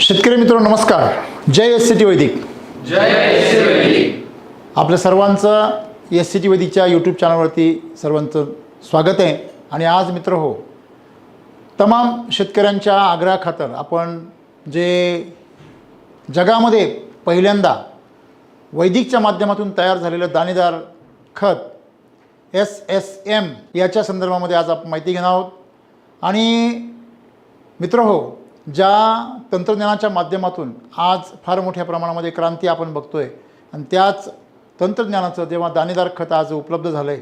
शेतकरी मित्र नमस्कार. जय SCT वैदिक. जय SCT वैदिक. आपल्या सर्वांचं SCT वैदिकच्या यूट्यूब चॅनलवरती सर्वांचं स्वागत आहे. आणि आज मित्र हो, तमाम शेतकऱ्यांच्या आग्रहाखातर आपण जे जगामध्ये पहिल्यांदा वैदिकच्या माध्यमातून तयार झालेलं दाणेदार खत SSM याच्या संदर्भामध्ये आज आपण माहिती घेणार आहोत. आणि मित्र हो, ज्या तंत्रज्ञानाच्या माध्यमातून आज फार मोठ्या प्रमाणामध्ये क्रांती आपण बघतोय आणि त्याच तंत्रज्ञानाचं जेव्हा दाणेदार खत आज उपलब्ध झालं आहे,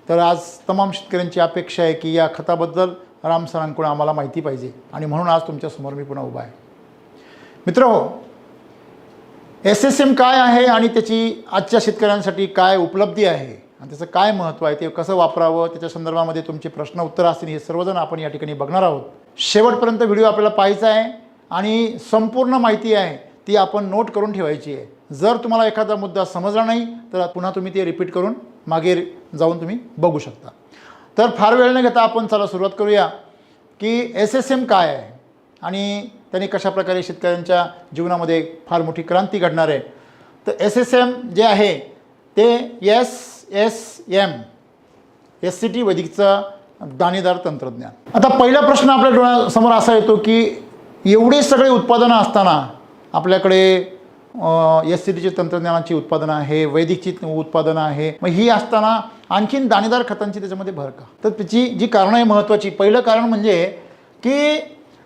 तर आज तमाम शेतकऱ्यांची अपेक्षा आहे की या खताबद्दल राम सरांकडून आम्हाला माहिती पाहिजे. आणि म्हणून आज तुमच्यासमोर मी पुन्हा उभा आहे. मित्र हो, SSM काय आहे आणि त्याची आजच्या शेतकऱ्यांसाठी काय उपलब्धी आहे आणि त्याचं काय महत्त्व आहे, ते कसं वापरावं, त्याच्या संदर्भामध्ये तुमचे प्रश्न उत्तर असतील, हे सर्वजण आपण या ठिकाणी बघणार आहोत. शेवटपर्यंत व्हिडिओ आपल्याला पाहायचा आहे आणि संपूर्ण माहिती आहे ती आपण नोट करून ठेवायची आहे. जर तुम्हाला एखादा मुद्दा समजला नाही तर पुन्हा तुम्ही ते रिपीट करून मागे जाऊन तुम्ही बघू शकता. तर फार वेळ न घेता आपण चला सुरुवात करूया की SSM काय आहे आणि त्याने कशाप्रकारे शेतकऱ्यांच्या जीवनामध्ये फार मोठी क्रांती घडणार आहे. तर SSM जे आहे ते SSM SCT वैदिकचं दाणेदार तंत्रज्ञान. आता पहिला प्रश्न आपल्या डोळ्यासमोर असा येतो की एवढे सगळे उत्पादनं असताना आपल्याकडे SCTची तंत्रज्ञानाची उत्पादनं आहे, वैदिकची उत्पादनं आहे, मग ही असताना आणखीन दाणेदार खतांची त्याच्यामध्ये भर का? तर त्याची जी कारणं आहे महत्त्वाची, पहिलं कारण म्हणजे की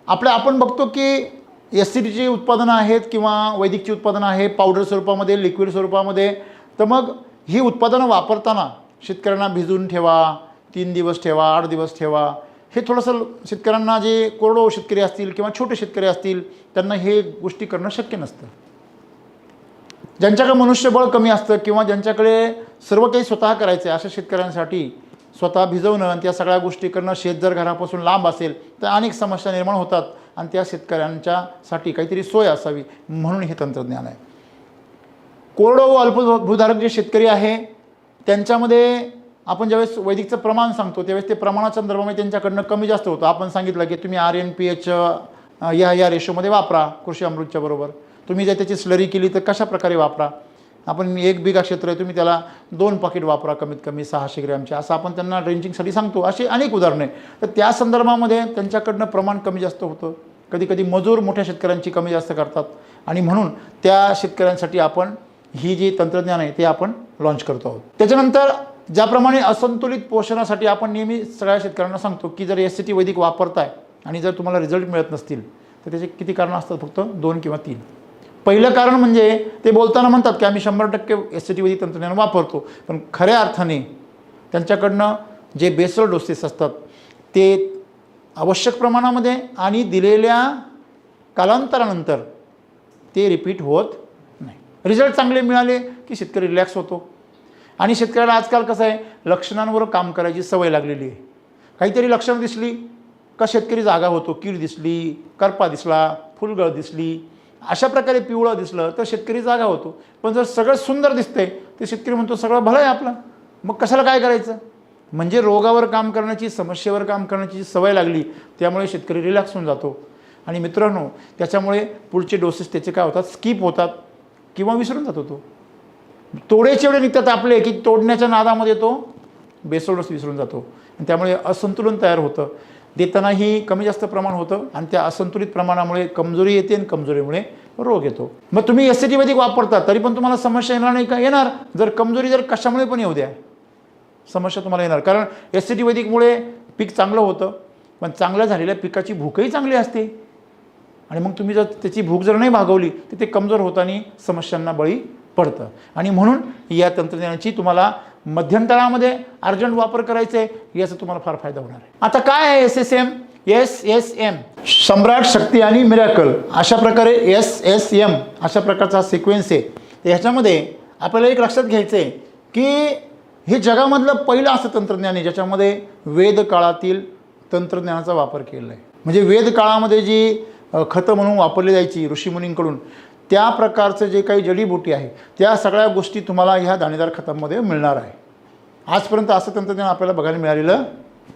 आपण बघतो की SCTची उत्पादनं आहेत किंवा वैदिकची उत्पादनं आहे पावडर स्वरूपामध्ये, लिक्विड स्वरूपामध्ये. तर मग ही उत्पादनं वापरताना शेतकऱ्यांना भिजवून ठेवा, 3 दिवस ठेवा, 8 दिवस ठेवा, हे थोडंसं शेतकऱ्यांना, जे कोरडवाहू शेतकरी असतील किंवा छोटे शेतकरी असतील, त्यांना हे गोष्टी करणं शक्य नसतं. ज्यांच्याकडे मनुष्यबळ कमी असतं किंवा ज्यांच्याकडे सर्व काही स्वतः करायचं आहे, अशा शेतकऱ्यांसाठी स्वतः भिजवणं आणि त्या सगळ्या गोष्टी करणं, शेत जर घरापासून लांब असेल तर अनेक समस्या निर्माण होतात आणि त्या शेतकऱ्यांच्यासाठी काहीतरी सोय असावी, म्हणून हे तंत्रज्ञान आहे. कोरडवाहू अल्पभूधारक जे शेतकरी आहे त्यांच्यामध्ये आपण ज्यावेळेस वैदिकचं प्रमाण सांगतो त्यावेळेस ते प्रमाणाच्या संदर्भामध्ये त्यांच्याकडनं कमी जास्त होतं. आपण सांगितलं की तुम्ही RNPH या रेशोमध्ये वापरा कृषी अमृतच्या बरोबर. तुम्ही जर त्याची स्लरी केली तर कशा प्रकारे वापरा. आपण 1 बिघा क्षेत्र आहे, तुम्ही त्याला 2 पाकिट वापरा कमीत कमी 600 ग्रॅमचे, असं आपण त्यांना ड्रेंचिंगसाठी सांगतो. असे अनेक उदाहरणं आहे. तर त्या संदर्भामध्ये त्यांच्याकडनं प्रमाण कमी जास्त होतं. कधी कधी मजूर मोठ्या शेतकऱ्यांची कमी जास्त करतात आणि म्हणून त्या शेतकऱ्यांसाठी आपण ही जी तंत्रज्ञान आहे ते आपण लॉन्च करतो आहोत. त्याच्यानंतर ज्याप्रमाणे असंतुलित पोषणासाठी आपण नेहमी सगळ्या शेतकऱ्यांना सांगतो की जर SCT वैदिक वापरताय आणि जर तुम्हाला रिझल्ट मिळत नसतील तर त्याचे किती कारणं असतात, फक्त 2 किंवा 3. पहिलं कारण म्हणजे ते बोलताना म्हणतात की आम्ही 100% SCT वैदिक तंत्रज्ञान वापरतो, पण खऱ्या अर्थाने त्यांच्याकडनं जे बेसल डोसेस असतात ते आवश्यक प्रमाणामध्ये आणि दिलेल्या कालांतरानंतर ते रिपीट होत नाही. रिझल्ट चांगले मिळाले की शेतकरी रिलॅक्स होतो. आणि शेतकऱ्याला आजकाल कसं आहे, लक्षणांवर काम करायची सवय लागलेली आहे. काहीतरी लक्षणं दिसली का शेतकरी जागा होतो. कीड दिसली, करपा दिसला, फुलगळ दिसली, अशा प्रकारे पिवळं दिसलं तर शेतकरी जागा होतो. पण जर सगळं सुंदर दिसतंय तर शेतकरी म्हणतो सगळं भलं आहे आपलं, मग कशाला काय करायचं. म्हणजे रोगावर काम करण्याची, समस्येवर काम करण्याची सवय लागली, त्यामुळे शेतकरी रिलॅक्स होऊन जातो. आणि मित्रांनो, त्याच्यामुळे पुढचे डोसेस त्याचे काय होतात, स्किप होतात किंवा विसरून जातो. तो तोडेचे एवढे निघतात आपले की तोडण्याच्या नादामध्ये तो बेसल डोस विसरून जातो आणि त्यामुळे असंतुलन तयार होतं. देतानाही कमी जास्त प्रमाण होतं आणि त्या असंतुलित प्रमाणामुळे कमजोरी येते आणि कमजोरीमुळे रोग येतो. मग तुम्ही SCT वैदिक वापरता तरी पण तुम्हाला समस्या येणार नाही का? येणार. जर कमजोरी जर कशामुळे पण येऊ द्या, समस्या तुम्हाला येणार. कारण SCT वैदिकमुळे पीक चांगलं होतं, पण चांगल्या झालेल्या पिकाची भूकही चांगली असते आणि मग तुम्ही जर त्याची भूक जर नाही भागवली तर ते कमजोर होताना समस्यांना बळी पडतं. आणि म्हणून या तंत्रज्ञानाची तुम्हाला मध्यंतरामध्ये अर्जंट वापर करायचा आहे, याचा तुम्हाला फार फायदा होणार आहे. आता काय आहे SSM? सम्राट, शक्ती आणि मिरॅकल, अशा प्रकारे SSM अशा प्रकारचा सिक्वेन्स आहे. तर ह्याच्यामध्ये आपल्याला एक लक्षात घ्यायचं आहे की हे जगामधलं पहिलं असं तंत्रज्ञान आहे ज्याच्यामध्ये वेद काळातील तंत्रज्ञानाचा वापर केलेला आहे. म्हणजे वेद काळामध्ये जी खतं म्हणून वापरली जायची ऋषीमुनींकडून, त्या प्रकारचं जे काही जडीबुटी आहे त्या सगळ्या गोष्टी तुम्हाला ह्या दाणेदार खतामध्ये मिळणार आहे. आजपर्यंत असं तंत्रज्ञान आपल्याला बघायला मिळालेलं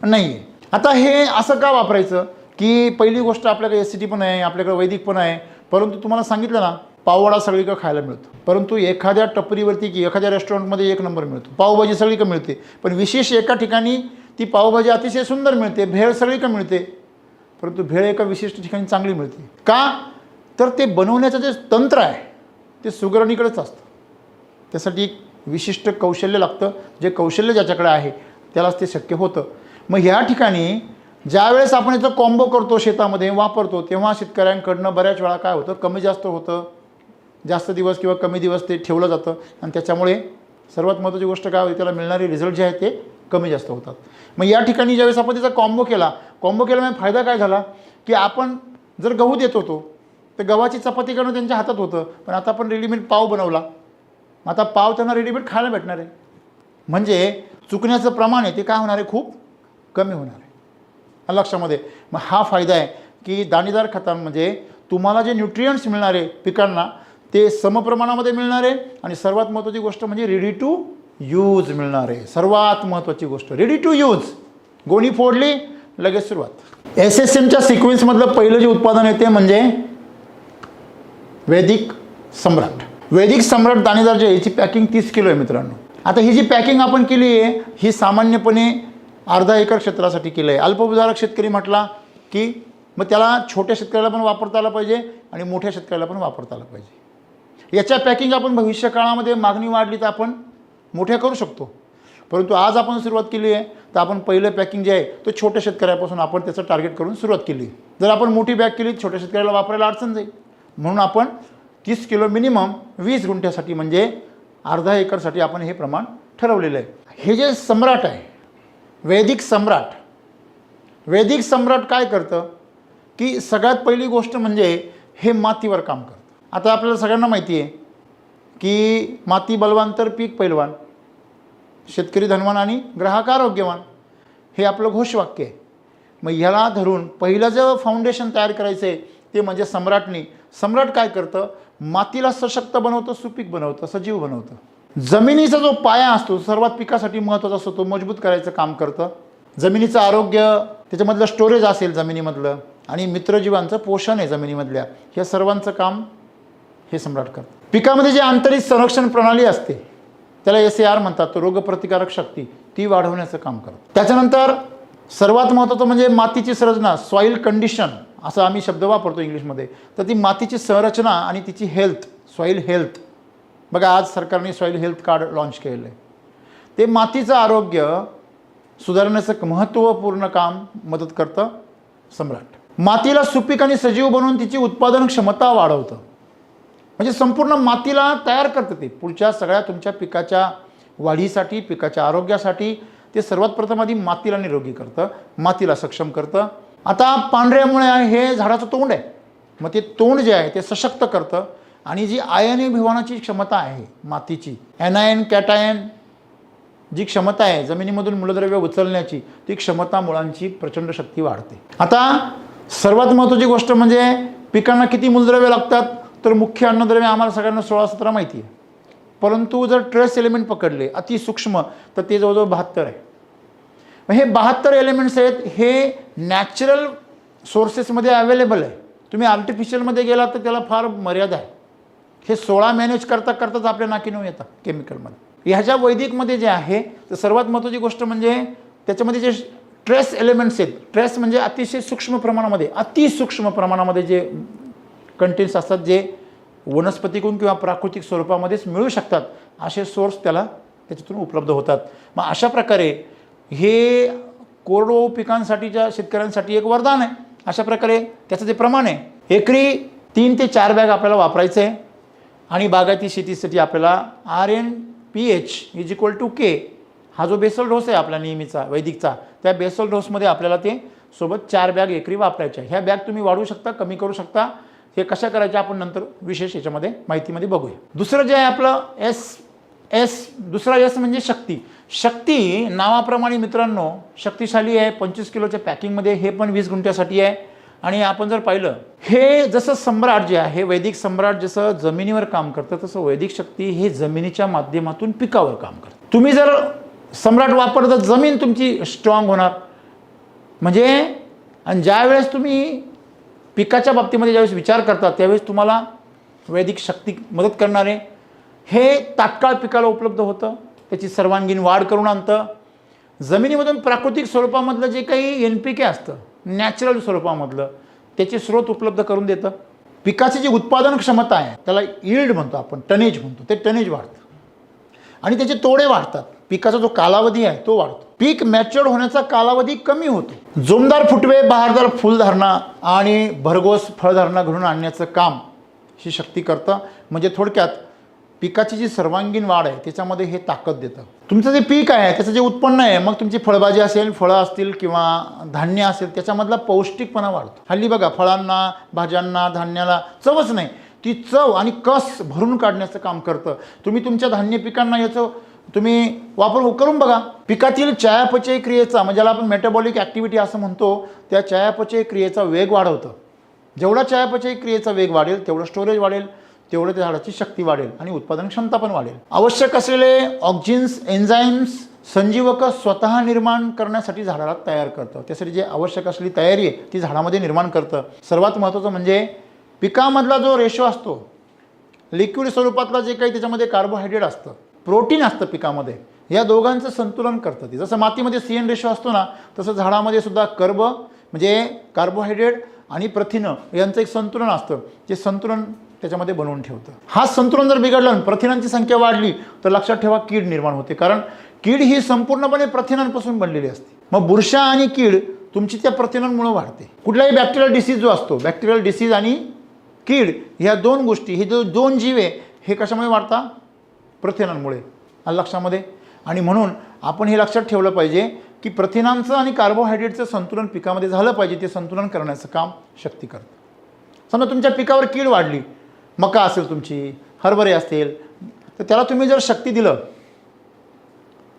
नाही आहे. आता हे असं का वापरायचं की पहिली गोष्ट आपल्याकडे SCT पण आहे, आपल्याकडे वैदिक पण आहे, परंतु तुम्हाला सांगितलं ना, पाववडा सगळीकडे खायला मिळतो, परंतु एखाद्या टपरीवरती की एखाद्या रेस्टॉरंटमध्ये एक नंबर मिळतो. पावभाजी सगळीकडे मिळते, पण विशेष एका ठिकाणी ती पावभाजी अतिशय सुंदर मिळते. भेळ सगळीकडे मिळते, परंतु भेळ एका विशिष्ट ठिकाणी चांगली मिळते. का? तर ते बनवण्याचं जे तंत्र आहे ते सुगरणीकडेच असतं. त्यासाठी एक विशिष्ट कौशल्य लागतं, जे कौशल्य ज्याच्याकडे आहे त्यालाच ते शक्य होतं. मग ह्या ठिकाणी ज्यावेळेस आपण याचं कॉम्बो करतो, शेतामध्ये वापरतो, तेव्हा शेतकऱ्यांकडनं बऱ्याच वेळा काय होतं, कमी जास्त होतं. जास्त दिवस किंवा कमी दिवस ते ठेवलं जातं आणि त्याच्यामुळे सर्वात महत्त्वाची गोष्ट काय होती, त्याला मिळणारे रिझल्ट जे आहेत ते कमी जास्त होतात. मग या ठिकाणी ज्यावेळेस आपण त्याचा कॉम्बो केल्यामुळे फायदा काय झाला, की आपण जर गहू देत होतो तर गव्हाची चपाती करणं त्यांच्या हातात होतं, पण आता आपण रेडीमेड पाव बनवला. आता पाव त्यांना रेडीमेड खायला भेटणार आहे. म्हणजे चुकण्याचं प्रमाण आहे ते काय होणार आहे, खूप कमी होणार आहे. लक्षामध्ये. मग हा फायदा आहे की दाणेदार खतांमध्ये तुम्हाला जे न्यूट्रियंट्स मिळणार आहे पिकांना ते समप्रमाणामध्ये मिळणार आहे. आणि सर्वात महत्त्वाची गोष्ट म्हणजे रेडी टू यूज मिळणार आहे. सर्वात महत्त्वाची गोष्ट रेडी टू यूज. गोणी फोडली लगेच सुरुवात. SSMच्या सिक्वेन्समधलं पहिलं जे उत्पादन आहे ते म्हणजे वैदिक सम्राट. वैदिक सम्राट दाणेदार जे याची पॅकिंग 30 किलो आहे मित्रांनो. आता ही जी पॅकिंग आपण केली आहे ही सामान्यपणे अर्धा एकर क्षेत्रासाठी केलं आहे. अल्पभूधारक शेतकरी म्हटला की मग त्याला छोट्या शेतकऱ्याला पण वापरता आलं पाहिजे आणि मोठ्या शेतकऱ्याला पण वापरता आलं पाहिजे. याच्या पॅकिंग आपण भविष्य काळामध्ये मागणी वाढली तर आपण मोठ्या करू शकतो, परंतु आज आपण सुरुवात केली आहे तर आपण पहिलं पॅकिंग जे आहे तो छोट्या शेतकऱ्यापासून आपण त्याचं टार्गेट करून सुरुवात केली. जर आपण मोठी बॅग केली छोट्या शेतकऱ्याला वापरायला अडचण जाईल, म्हणून आपण 30 किलो मिनिमम 20 गुंठ्यासाठी म्हणजे अर्धा एकरसाठी आपण हे प्रमाण ठरवलेलं आहे. हे जे सम्राट आहे वैदिक सम्राट काय करतं की सगळ्यात पहिली गोष्ट म्हणजे हे मातीवर काम करतं. आता आपल्याला सगळ्यांना माहिती आहे की माती बलवान तर पीक पैलवान, शेतकरी धनवान आणि ग्राहक आरोग्यवान, हे आपलं घोषवाक्य आहे. मग ह्याला धरून पहिलं जे फाउंडेशन तयार करायचं आहे ते म्हणजे सम्राटनी. सम्राट काय करतं, मातीला सशक्त बनवतं, सुपीक बनवतं, सजीव बनवतं. जमिनीचा जो पाया असतो सर्वात पिकासाठी महत्त्वाचा असतो तो मजबूत करायचं काम करतं. जमिनीचं आरोग्य, त्याच्यामधलं स्टोरेज असेल जमिनीमधलं, आणि मित्रजीवांचं पोषण आहे जमिनीमधल्या, ह्या सर्वांचं काम हे सम्राट करतं. पिकामध्ये जे आंतरिक संरक्षण प्रणाली असते त्याला SAR म्हणतात, तो रोगप्रतिकारक शक्ती ती वाढवण्याचं काम करतं. त्याच्यानंतर सर्वात महत्त्वाचं म्हणजे मातीची संरचना, सॉईल कंडिशन असं आम्ही शब्द वापरतो इंग्लिशमध्ये. तर ती मातीची संरचना आणि तिची हेल्थ, सॉईल हेल्थ. बघा आज सरकारने सॉईल हेल्थ कार्ड लॉन्च केलेलं आहे. ते मातीचं आरोग्य सुधारण्याचं महत्त्वपूर्ण काम मदत करतं सम्राट. मातीला सुपीक आणि सजीव बनवून तिची उत्पादन क्षमता वाढवतं. म्हणजे संपूर्ण मातीला तयार करतं ते पुढच्या सगळ्या तुमच्या पिकाच्या वाढीसाठी, पिकाच्या आरोग्यासाठी. ते सर्वात प्रथम आधी मातीला निरोगी करतं, मातीला सक्षम करतं. आता पांढऱ्या मुळ्या हे झाडाचं तोंड आहे, मग ते तोंड जे आहे ते सशक्त करतं. आणि जी आयनीभवनाची क्षमता आहे मातीची, ॲनायन कॅटायन जी क्षमता आहे जमिनीमधून मूलद्रव्य उचलण्याची, ती क्षमता मुळांची प्रचंड शक्ती वाढते. आता सर्वात महत्त्वाची गोष्ट म्हणजे पिकांना किती मूलद्रव्य लागतात, तर मुख्य अन्नद्रव्य आम्हाला सगळ्यांना 16-17 माहिती आहे, परंतु जर ट्रेस एलिमेंट पकडले अतिसूक्ष्म तर ते जवळजवळ 72 आहे. हे 72 एलिमेंट्स आहेत, हे नॅचरल सोर्सेसमध्ये अवेलेबल आहे. तुम्ही आर्टिफिशियलमध्ये गेलात तर त्याला फार मर्यादा आहे. हे 16 मॅनेज करताच आपल्या नाकीनऊ येतात केमिकलमध्ये. ह्याच्या वैदिकमध्ये जे आहे तर सर्वात महत्त्वाची गोष्ट म्हणजे त्याच्यामध्ये जे ट्रेस एलिमेंट्स आहेत, ट्रेस म्हणजे अतिशय सूक्ष्म प्रमाणामध्ये, अतिसूक्ष्म प्रमाणामध्ये जे कंटेंट्स असतात जे वनस्पतीकडून किंवा प्राकृतिक स्वरूपामध्येच मिळू शकतात, असे सोर्स त्याला त्याच्यातून उपलब्ध होतात. मग अशा प्रकारे हे कोरडवाहू पिकांसाठीच्या शेतकऱ्यांसाठी एक वरदान आहे. अशा प्रकारे त्याचं जे प्रमाण आहे, एकरी 3 ते 4 बॅग आपल्याला वापरायचं आहे. आणि बागायती शेतीसाठी आपल्याला RNPH=K हा जो बेसल डोस आहे आपला नेहमीचा वैदिकचा, त्या बेसल डोसमध्ये आपल्याला ते सोबत 4 बॅग एकरी वापरायच्या. ह्या बॅग तुम्ही वाढवू शकता, कमी करू शकता. हे कशा करायच्या आपण नंतर विशेष याच्यामध्ये माहितीमध्ये बघूया. दुसरं जे आहे आपलं दुसरा S म्हणजे शक्ती. शक्ती नावाप्रमाणे मित्रांनो शक्तिशाली आहे. 25 किलोच्या पॅकिंगमध्ये, हे पण 20 गुंठ्यासाठी आहे. आणि आपण जर पाहिलं हे जसं सम्राट जे आहे वैदिक सम्राट जसं जमिनीवर काम करतं, तसं वैदिक शक्ती हे जमिनीच्या माध्यमातून पिकावर काम करतं. तुम्ही जर सम्राट वापरलं तर जमीन तुमची स्ट्रॉंग होणार. म्हणजे आणि ज्या वेळेस तुम्ही पिकाच्या बाबतीमध्ये ज्यावेळेस विचार करतात त्यावेळेस तुम्हाला वैदिक शक्ती मदत करणारे हे तात्काळ पिकाला उपलब्ध होतं, त्याची सर्वांगीण वाढ करून आणतं. जमिनीमधून प्राकृतिक स्वरूपामधलं जे काही NPK असतं, नॅचरल स्वरूपामधलं, त्याचे स्रोत उपलब्ध करून देतं. पिकाची जी उत्पादन क्षमता आहे त्याला यील्ड म्हणतो आपण, टनेज म्हणतो, ते टनेज वाढतं आणि त्याचे तोडे वाढतात. पिकाचा जो कालावधी आहे तो वाढतो. पीक मॅच्युअर्ड होण्याचा कालावधी कमी होतो. जोमदार फुटवे, बहारदार फुलधारणा आणि भरघोस फळधारणा घडून आणण्याचं काम ही शक्ती करतं. म्हणजे थोडक्यात पिकाची जी सर्वांगीण वाढ आहे त्याच्यामध्ये हे ताकद देतं. तुमचं जे पीक आहे त्याचं जे उत्पन्न आहे, मग तुमची फळभाजी असेल, फळं असतील किंवा धान्य असेल, त्याच्यामधला पौष्टिकपणा वाढतो. हल्ली बघा फळांना, भाज्यांना, धान्याला चवच नाही, ती चव आणि कस भरून काढण्याचं काम करतं. तुम्ही तुमच्या धान्य पिकांना याचं तुम्ही वापर करून बघा. पिकातील चयापचय क्रियेचा, म्हणजे ज्याला आपण मेटाबॉलिक ॲक्टिव्हिटी असं म्हणतो, त्या चयापचय क्रियेचा वेग वाढवतं. जेवढा चयापचय क्रियेचा वेग वाढेल तेवढं स्टोरेज वाढेल, तेवढं त्या झाडाची शक्ती वाढेल आणि उत्पादन क्षमता पण वाढेल. आवश्यक असलेले ऑक्झिन्स, एन्झाईम्स, संजीवक स्वतः निर्माण करण्यासाठी झाडाला तयार करतं. त्यासाठी जे आवश्यक असलेली तयारी आहे ती झाडामध्ये निर्माण करतं. सर्वात महत्त्वाचं म्हणजे पिकामधला जो रेशो असतो, लिक्विड स्वरूपातला जे काही त्याच्यामध्ये कार्बोहायड्रेट असतं, प्रोटीन असतं पिकामध्ये, या दोघांचं संतुलन करतं ते. जसं मातीमध्ये CN रेशो असतो ना, तसं झाडामध्ये सुद्धा कर्ब म्हणजे कार्बोहायड्रेट आणि प्रथिनं यांचं एक संतुलन असतं. ते संतुलन त्याच्यामध्ये बनवून ठेवतं. हा संतुलन जर बिघडलं, प्रथिनांची संख्या वाढली, तर लक्षात ठेवा कीड निर्माण होते. कारण कीड ही संपूर्णपणे प्रथिनांपासून बनलेली असते. मग बुरशा आणि कीड तुमची त्या प्रथिनांमुळे वाढते. कुठलाही बॅक्टेरियल डिसीज जो असतो, बॅक्टेरियल डिसीज आणि कीड ह्या दोन गोष्टी, हे जो दोन जीव आहे, हे कशामुळे वाढतात? प्रथिनांमुळे. लक्षामध्ये. आणि म्हणून आपण हे लक्षात ठेवलं पाहिजे की प्रथिनांचं आणि कार्बोहायड्रेटचं संतुलन पिकामध्ये झालं पाहिजे. ते संतुलन करण्याचं काम शक्ती करतं. समजा तुमच्या पिकावर कीड वाढली, मका असेल तुमची, हरभरे असतील, तर त्याला तुम्ही जर शक्ती दिलं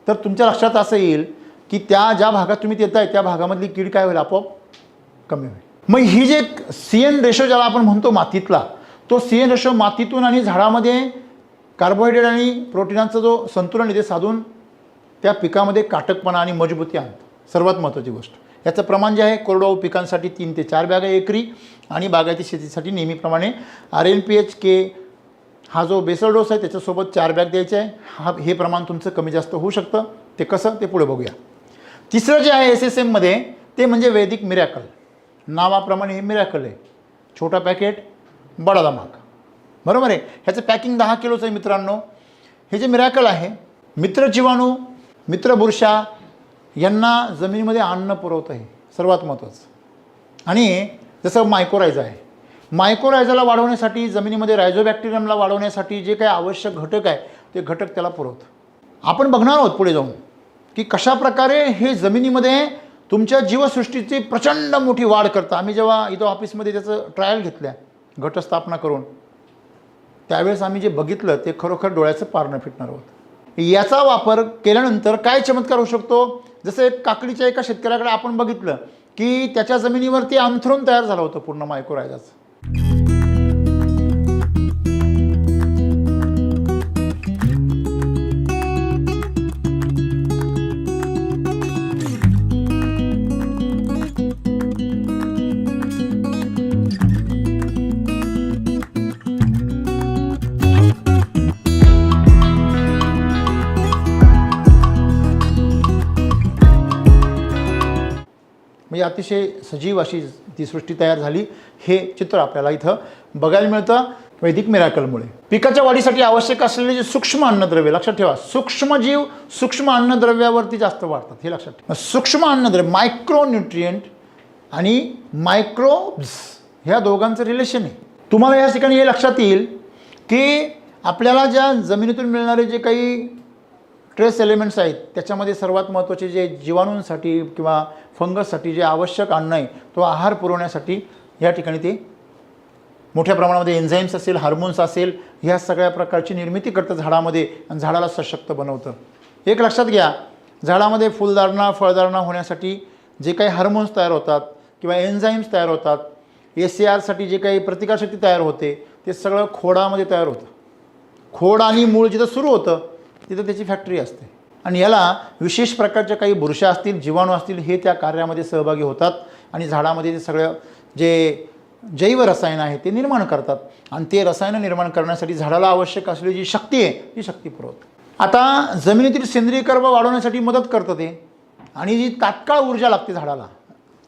तर तुमच्या लक्षात असं येईल की त्या ज्या भागात तुम्ही देताय त्या भागामधली कीड काय होईल? आपोआप कमी होईल. मग ही जे CN रेशो ज्याला आपण म्हणतो मातीतला, तो CN रेशो मातीतून आणि झाडामध्ये कार्बोहायड्रेट आणि प्रोटीनांचा जो संतुलन आहे ते साधून त्या पिकामध्ये काटकपणा आणि मजबूती आणतं. सर्वात महत्त्वाची गोष्ट, याचं प्रमाण जे आहे कोरडवाहू पिकांसाठी 3 ते 4 बॅगा एकरी आणि बागायती शेतीसाठी नेहमीप्रमाणे RNPH हा जो बेसल डोस आहे त्याच्यासोबत 4 बॅग द्यायचे आहे. हे प्रमाण तुमचं कमी जास्त होऊ शकतं. ते कसं ते पुढे बघूया. तिसरं जे आहे SSM मध्ये ते म्हणजे वैदिक मिरॅकल. नावाप्रमाणे हे मिरॅकल आहे. छोटा पॅकेट बडा धमाका, बरोबर आहे. ह्याचं पॅकिंग 10 किलोचं आहे मित्रांनो. हे जे मिरॅकल आहे, मित्र जीवाणू, मित्र बुरशा यांना जमिनीमध्ये अन्न पुरवतं आहे सर्वात महत्त्वाचं. आणि जसं मायकोरायझा आहे, मायकोरायझाला वाढवण्यासाठी, जमिनीमध्ये रायझोबॅक्टेरियमला वाढवण्यासाठी जे काही आवश्यक घटक आहे ते घटक त्याला पुरवतं. आपण बघणार आहोत पुढे जाऊन की कशाप्रकारे हे जमिनीमध्ये तुमच्या जीवसृष्टीची प्रचंड मोठी वाढ करतं. आम्ही जेव्हा इथं ऑफिसमध्ये त्याचं ट्रायल घेतल्या घटस्थापना करून, त्यावेळेस आम्ही जे बघितलं ते खरोखर डोळ्याचं पारणं फिटणार होतं. याचा वापर केल्यानंतर काय चमत्कार होऊ शकतो? जसं एक काकडीच्या एका शेतकऱ्याकडे आपण बघितलं की त्याच्या जमिनीवरती अंथरून तयार झालं होतं पूर्ण मायक्रोरायझाचं. म्हणजे अतिशय सजीव अशी ती सृष्टी तयार झाली. हे चित्र आपल्याला इथं बघायला मिळतं वैदिक मिरॅकलमुळे. पिकाच्या वाढीसाठी आवश्यक असलेले जे सूक्ष्म अन्नद्रव्य, लक्षात ठेवा, सूक्ष्मजीव सूक्ष्म अन्नद्रव्यावरती जास्त वाढतात, हे लक्षात ठेवा. सूक्ष्म अन्नद्रव्य, मायक्रोन्यूट्रिएंट आणि मायक्रोब्स, ह्या दोघांचं रिलेशन आहे. तुम्हाला या ठिकाणी हे लक्षात येईल की आपल्याला ज्या जमिनीतून मिळणारे जे काही ट्रेस एलिमेंट्स आहेत त्याच्यामध्ये सर्वात महत्त्वाचे जे जीवाणूंसाठी किंवा फंगससाठी जे आवश्यक अन्न आहे तो आहार पुरवण्यासाठी या ठिकाणी ते मोठ्या प्रमाणामध्ये एन्झाईम्स असेल, हार्मोन्स असेल, ह्या सगळ्या प्रकारची निर्मिती करतं झाडामध्ये आणि झाडाला सशक्त बनवतं. एक लक्षात घ्या, झाडामध्ये फुलधारणा, फळधारणा होण्यासाठी जे काही हार्मोन्स तयार होतात किंवा एन्झाईम्स तयार होतात, SARसाठी जे काही प्रतिकारशक्ती तयार होते, ते सगळं खोडामध्ये तयार होतं. खोड आणि मूळ जिथं सुरू होतं तिथं त्याची फॅक्टरी असते. आणि याला विशेष प्रकारच्या काही बुरशा असतील, जीवाणू असतील, हे त्या कार्यामध्ये सहभागी होतात आणि झाडामध्ये ते सगळं जे जैव रसायन आहे ते निर्माण करतात आणि ते रसायनं निर्माण करण्यासाठी झाडाला आवश्यक असलेली जी शक्ती आहे ती शक्ती पुरवतात. आता जमिनीतील सेंद्रिय कर्ब वाढवण्यासाठी मदत करतं ते, आणि जी तात्काळ ऊर्जा लागते झाडाला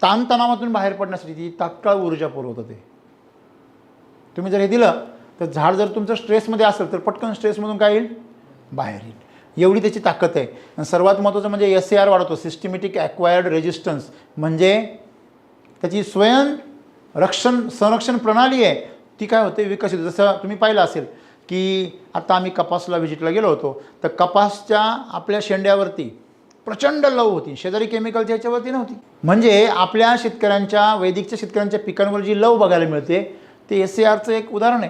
ताणतणावातून बाहेर पडण्यासाठी ती तात्काळ ऊर्जा पुरवतं ते. तुम्ही जर हे दिलं तर झाड जर तुमचं स्ट्रेसमध्ये असेल तर पटकन स्ट्रेसमधून काय येईल, बाहेर येईल. एवढी त्याची ताकद आहे. आणि सर्वात महत्त्वाचं म्हणजे SAR वाढवतो, सिस्टमॅटिक ॲक्वायर्ड रेजिस्टन्स, म्हणजे त्याची संरक्षण प्रणाली आहे ती काय होते, विकसित. जसं तुम्ही पाहिलं असेल की आता आम्ही कपासला व्हिजिटला गेलो होतो तर कपासच्या आपल्या शेंड्यावरती प्रचंड लव होती, शेजारी केमिकलच्या ह्याच्यावरती नव्हती. म्हणजे आपल्या शेतकऱ्यांच्या, वैदिकच्या शेतकऱ्यांच्या पिकांवर जी लव बघायला मिळते ते SARचं एक उदाहरण आहे.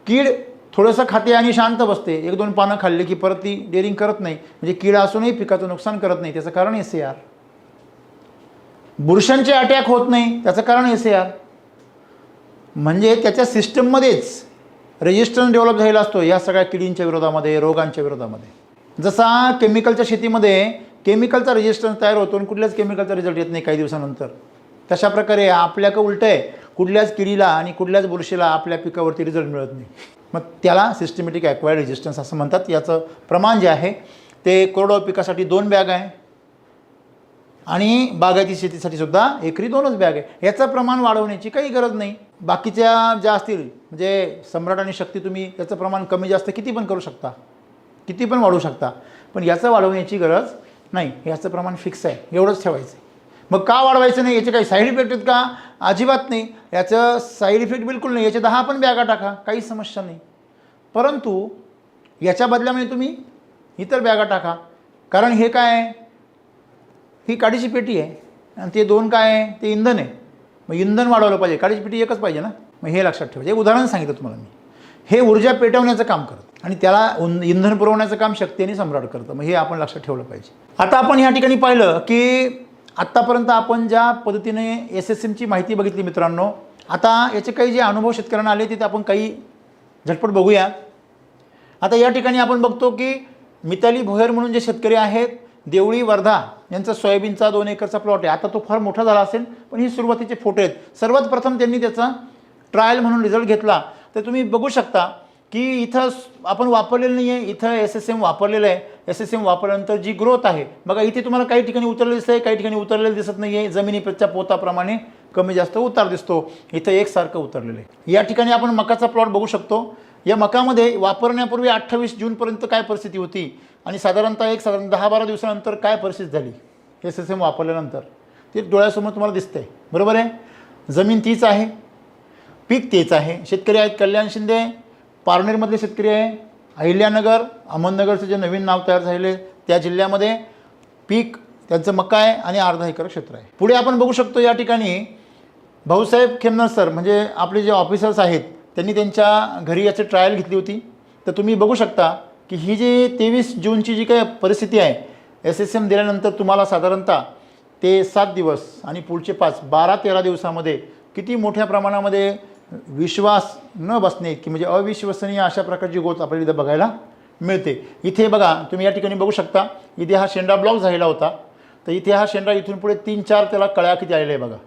कीड थोडंसं खाते आणि शांत बसते, 1-2 पानं खाल्ली की परत ती डेअरिंग करत नाही, म्हणजे कीड असूनही पिकाचं नुकसान करत नाही, त्याचं कारण SAR. बुरशांचे अटॅक होत नाही, त्याचं कारण SAR. म्हणजे त्याच्या सिस्टममध्येच रेजिस्टन्स डेव्हलप झालेला असतो या सगळ्या किडींच्या विरोधामध्ये, रोगांच्या विरोधामध्ये. जसा केमिकलच्या शेतीमध्ये केमिकलचा रेजिस्टन्स तयार होतो आणि कुठल्याच केमिकलचा रिझल्ट येत नाही काही दिवसानंतर, तशा प्रकारे आपल्याकडं उलटं आहे, कुठल्याच किडीला आणि कुठल्याच बुरशीला आपल्या पिकावरती रिझल्ट मिळत नाही. मग त्याला सिस्टमॅटिक ॲक्वायर्ड रेजिस्टन्स असं म्हणतात. याचं प्रमाण जे आहे ते कोरडवाहू पिकासाठी 2 बॅग आहे आणि बागायती शेतीसाठी सुद्धा एकरी 2च बॅग आहे. याचं प्रमाण वाढवण्याची काही गरज नाही. बाकीच्या ज्या असतील म्हणजे सम्राट आणि शक्ती, तुम्ही याचं प्रमाण कमी जास्त किती पण करू शकता, किती पण वाढवू शकता, पण याचं वाढवण्याची गरज नाही. याचं प्रमाण फिक्स आहे, एवढंच ठेवायचं. मग का वाढवायचं नाही, याचे काही साईड इफेक्ट आहेत का, अजिबात नाही. याचं साईड इफेक्ट बिलकुल नाही. याचे 10 पण बॅगा टाका, काही समस्या नाही. परंतु याच्या बदल्यामध्ये तुम्ही इतर बॅगा टाका, कारण हे काय आहे, ही काडीची पेटी आहे आणि ते 2 काय आहे, ते इंधन आहे. मग इंधन वाढवलं पाहिजे, काडीची पेटी एकच पाहिजे ना. मग हे लक्षात ठेवायचं. एक उदाहरण सांगितलं तुम्हाला मी. हे ऊर्जा पेटवण्याचं काम करतं आणि त्याला इंधन पुरवण्याचं काम शक्ती आणि सम्राट करतं. मग हे आपण लक्षात ठेवलं पाहिजे. आता आपण ह्या ठिकाणी पाहिलं की आत्तापर्यंत आपण ज्या पद्धतीने SSMची माहिती बघितली मित्रांनो, आता याचे काही जे अनुभव शेतकऱ्यांना आले ते आपण काही झटपट बघूया. आता या ठिकाणी आपण बघतो की मिताली भोयर म्हणून जे शेतकरी आहेत देवळी वर्धा, यांचा सोयाबीनचा 2 एकरचा प्लॉट आहे. आता तो फार मोठा झाला असेल, पण ही सुरुवातीचे फोटो आहेत. सर्वात प्रथम त्यांनी त्याचा ट्रायल म्हणून रिझल्ट घेतला. तर तुम्ही बघू शकता की इथं आपण वापरलेलं नाही आहे, इथं SSM वापरलेलं आहे. SSM वापरल्यानंतर जी ग्रोथ आहे बघा, इथे तुम्हाला काही ठिकाणी उतरलेलं दिसतं आहे, काही ठिकाणी उतरलेलं दिसत नाही आहे. जमिनीच्या पोताप्रमाणे कमी जास्त उतार दिसतो, इथं एकसारखं उतरलेलं आहे. या ठिकाणी आपण मकाचा प्लॉट बघू शकतो. या मकामध्ये वापरण्यापूर्वी 28 जूनपर्यंत काय परिस्थिती होती आणि साधारण 10-12 दिवसानंतर काय परिस्थिती झाली SSM वापरल्यानंतर, ते डोळ्यासमोर तुम्हाला दिसतंय. बरोबर आहे. जमीन तीच आहे, पीक तेच आहे. शेतकरी आहेत कल्याण शिंदे, पारनेरमधले शेतकरी आहे, अहिल्यानगर, अहमदनगरचं जे नवीन नाव तयार झालेले त्या जिल्ह्यामध्ये पीक त्यांचं मका आहे आणि अर्धा एकर क्षेत्र आहे. पुढे आपण बघू शकतो या ठिकाणी भाऊसाहेब खेमनर सर, म्हणजे आपले जे ऑफिसर्स आहेत, त्यांनी त्यांच्या घरी याची ट्रायल घेतली होती. तर तुम्ही बघू शकता की ही जी 23 जूनची जी काही परिस्थिती आहे SSM दिल्यानंतर तुम्हाला साधारणतः ते 7 दिवस आणि पुढचे 12-13 दिवसामध्ये किती मोठ्या प्रमाणामध्ये विश्वास न बसणे की म्हणजे अविश्वसनीय अशा प्रकारची ग्रोथ आपल्याला इथं बघायला मिळते. इथे बघा तुम्ही या ठिकाणी बघू शकता, इथे हा शेंडा ब्लॉक झालेला होता. तर इथे हा शेंडा इथून पुढे 3-4 त्याला कळ्या किती आलेल्या आहे बघा.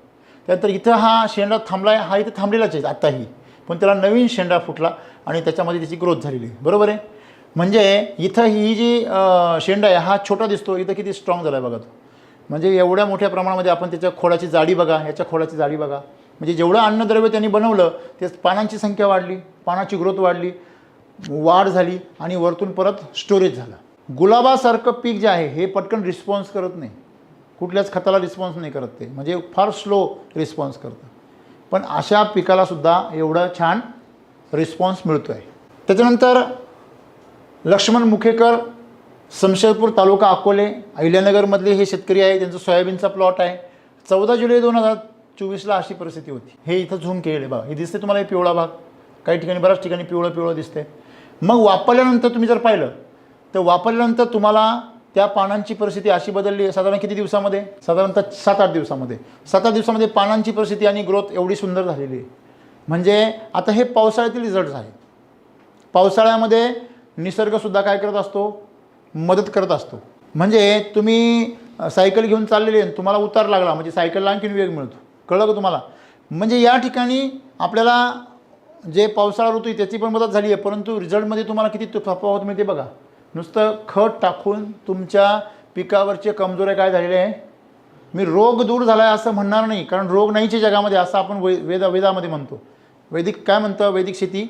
त्यानंतर इथं हा शेंडा थांबला आहे, हा इथं थांबलेलाच आहे आत्ताही, पण त्याला नवीन शेंडा फुटला आणि त्याच्यामध्ये त्याची ग्रोथ झालेली आहे. बरोबर आहे. म्हणजे इथं ही जी शेंडा आहे हा छोटा दिसतो, इथं किती स्ट्रॉंग झाला आहे बघा तो. म्हणजे एवढ्या मोठ्या प्रमाणामध्ये आपण त्याच्या खोडाची जाडी बघा, याच्या खोडाची जाडी बघा. म्हणजे जेवढं अन्नद्रव्य त्यांनी बनवलं ते पानांची संख्या वाढली, पानाची ग्रोथ वाढली, वाढ झाली आणि वरतून परत स्टोरेज झालं. गुलाबासारखं पीक जे आहे हे पटकन रिस्पॉन्स करत नाही, कुठल्याच खताला रिस्पॉन्स नाही करत ते, म्हणजे फार स्लो रिस्पॉन्स करतं. पण अशा पिकालासुद्धा एवढं छान रिस्पॉन्स मिळतो आहे. त्याच्यानंतर लक्ष्मण मुखेकर, शमशेरपूर तालुका अकोले, अहिल्यानगरमधले हे शेतकरी आहे. त्यांचं सोयाबीनचा प्लॉट आहे. 14 जुलै 2024ला अशी परिस्थिती होती. हे इथं झूम केलेलं बघा, हे दिसते तुम्हाला, हे पिवळा भाग, काही ठिकाणी बऱ्याच ठिकाणी पिवळं दिसते. मग वापरल्यानंतर तुम्ही जर पाहिलं तर वापरल्यानंतर तुम्हाला त्या पानांची परिस्थिती अशी बदलली आहे. साधारण किती दिवसामध्ये, साधारणतः 7-8 दिवसामध्ये, 7-8 दिवसामध्ये पानांची परिस्थिती आणि ग्रोथ एवढी सुंदर झालेली आहे. म्हणजे आता हे पावसाळ्यातील रिझल्ट्स आहेत. पावसाळ्यामध्ये निसर्गसुद्धा काय करत असतो, मदत करत असतो. म्हणजे तुम्ही सायकल घेऊन चाललेले तुम्हाला उतार लागला म्हणजे सायकलला आणखीन वेग मिळतो, कळलं का तुम्हाला. म्हणजे या ठिकाणी आपल्याला जे पावसाळा ऋतू आहे त्याची पण मदत झाली आहे, परंतु रिझल्टमध्ये तुम्हाला किती तफावत मिळते बघा. नुसतं खत टाकून तुमच्या पिकावरचे कमजोऱ्या काय झालेल्या आहे. मी रोग दूर झाला आहे असं म्हणणार नाही, कारण रोग नाहीचे जगामध्ये असं आपण वेदामध्ये म्हणतो. वैदिक काय म्हणतं वैदिक शेती,